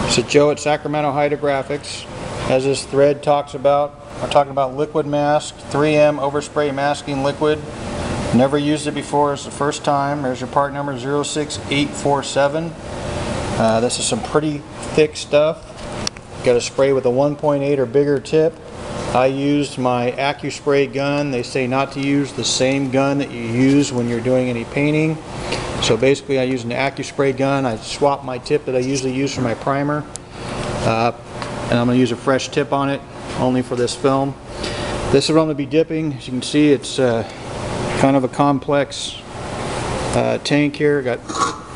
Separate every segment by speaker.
Speaker 1: So Joe at Sacramento Hydrographics, as this thread talks about, we're talking about liquid mask, 3M overspray masking liquid. Never used it before, it's the first time. There's your part number 06847. This is some pretty thick stuff. Got to spray with a 1.8 or bigger tip. I used my AccuSpray gun. They say not to use the same gun that you use when you're doing any painting. So basically I used an AccuSpray gun. I swapped my tip that I usually use for my primer. And I'm going to use a fresh tip on it, only for this film. This is what I'm going to be dipping. As you can see, it's kind of a complex tank here. Got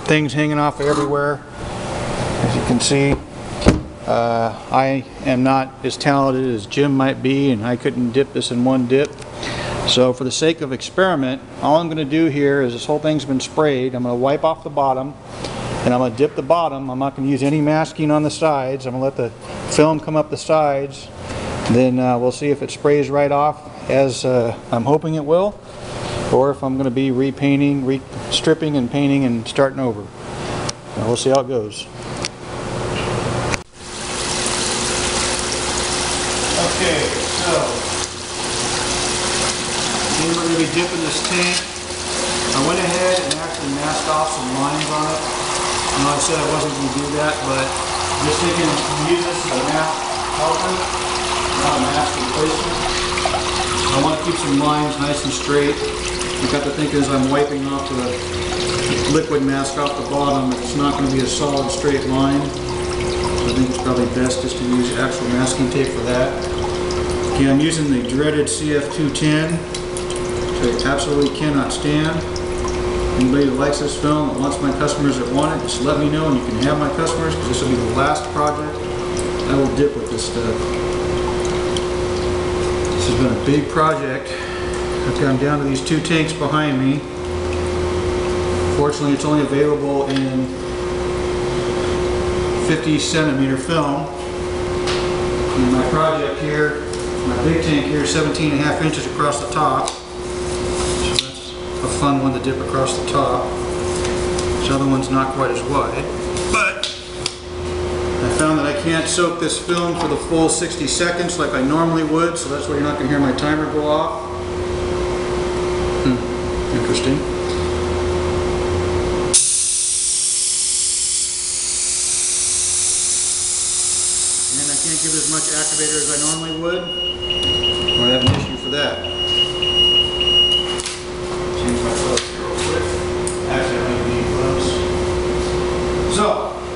Speaker 1: things hanging off everywhere. As you can see, I am not as talented as Jim might be, and I couldn't dip this in one dip. So for the sake of experiment, all I'm going to do here is this whole thing's been sprayed. I'm going to wipe off the bottom, and I'm going to dip the bottom. I'm not going to use any masking on the sides. I'm going to let the film come up the sides. Then we'll see if it sprays right off, as I'm hoping it will, or if I'm going to be repainting, stripping and painting and starting over. Now we'll see how it goes. Okay, so we're going to be dipping this tank. I went ahead and actually masked off some lines on it. I know I said I wasn't going to do that, but just thinking to use this as a mask helper, not a mask replacement. I want to keep some lines nice and straight. I got to think as I'm wiping off the liquid mask off the bottom, it's not going to be a solid straight line. So I think it's probably best just to use actual masking tape for that. Okay, I'm using the dreaded CF210, which I absolutely cannot stand. Anybody that likes this film, that wants my customers that want it, just let me know and you can have my customers, because this will be the last project I will dip with this stuff. This has been a big project. I've gone down to these two tanks behind me. Fortunately, it's only available in 50 centimeter film. And my project here, my big tank here, 17.5 inches across the top. So that's a fun one to dip across the top. This other one's not quite as wide. But I found that I can't soak this film for the full 60 seconds like I normally would, so that's why you're not going to hear my timer go off. Interesting. And I can't give it as much activator as I normally would, or I have an issue for that. Change my gloves here real quick. Actually, I don't even need gloves. So,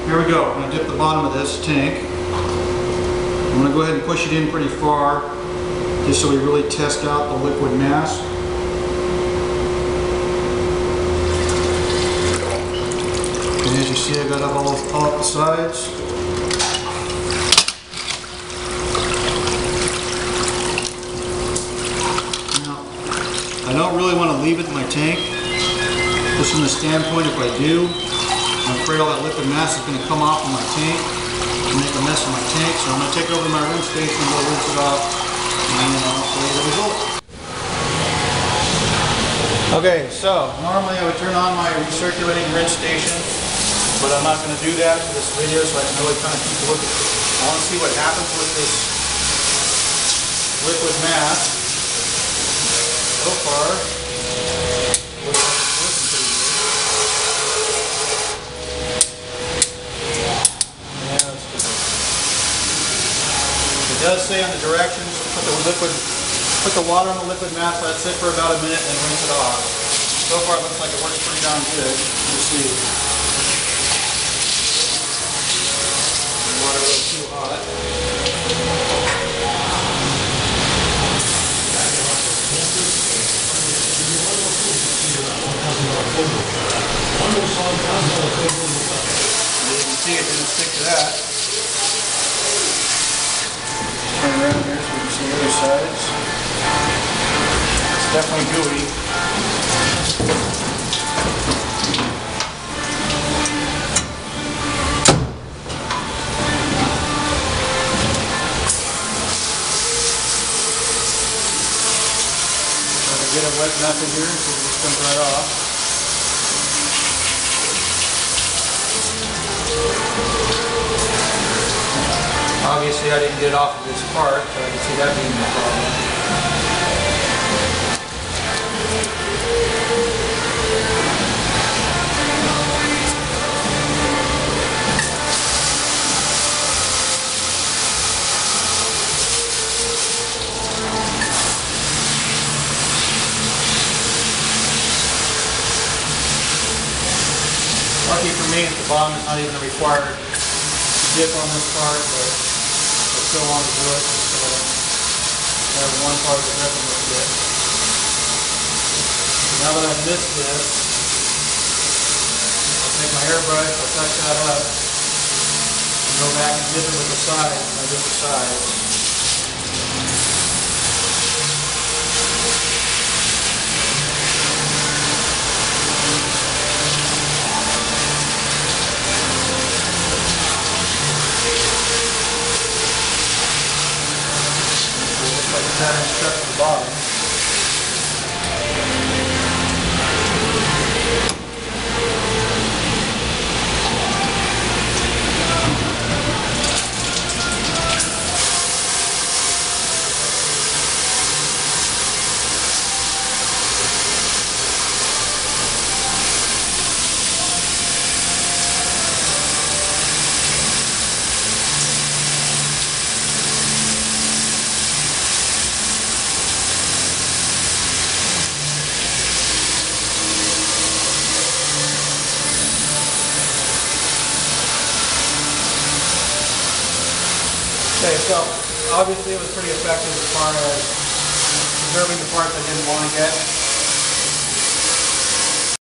Speaker 1: here we go. I'm going to dip the bottom of this tank. I'm going to go ahead and push it in pretty far, just so we really test out the liquid mask. And as you see, I got it all up the sides. Now, I don't really want to leave it in my tank. Just from the standpoint, if I do, I'm afraid all that liquid mask is going to come off of my tank and make a mess of my tank. So I'm going to take it over to my rinse station and go rinse it off, and then I'll show you the result. Okay, so normally I would turn on my recirculating rinse station, but I'm not going to do that for this video, so I can really kind of keep a look at it. I want to see what happens with this liquid mask. So far, looks like it's working pretty good. Yeah, that's good. It does say on the directions to put the water on the liquid mask, let it sit for about a minute, and then rinse it off. So far, it looks like it works pretty darn good. Let's see. Water a little too hot. You can see it didn't stick to that. Turn around here so you can see the other sides. It's definitely gooey. Get it wet enough in here so it just comes right off. Obviously I didn't get it off of this part, so I can see that being the problem. Lucky for me, the bottom is not even required to dip on this part, but I still want to do it. So have one part that doesn't look good. Now that I've missed this, I'll take my airbrush, I'll touch that up, and go back and dip it with the sides when I dip the sides. Pattern stuck to the bottom. Okay, so obviously it was pretty effective as far as preserving the parts I didn't want to get.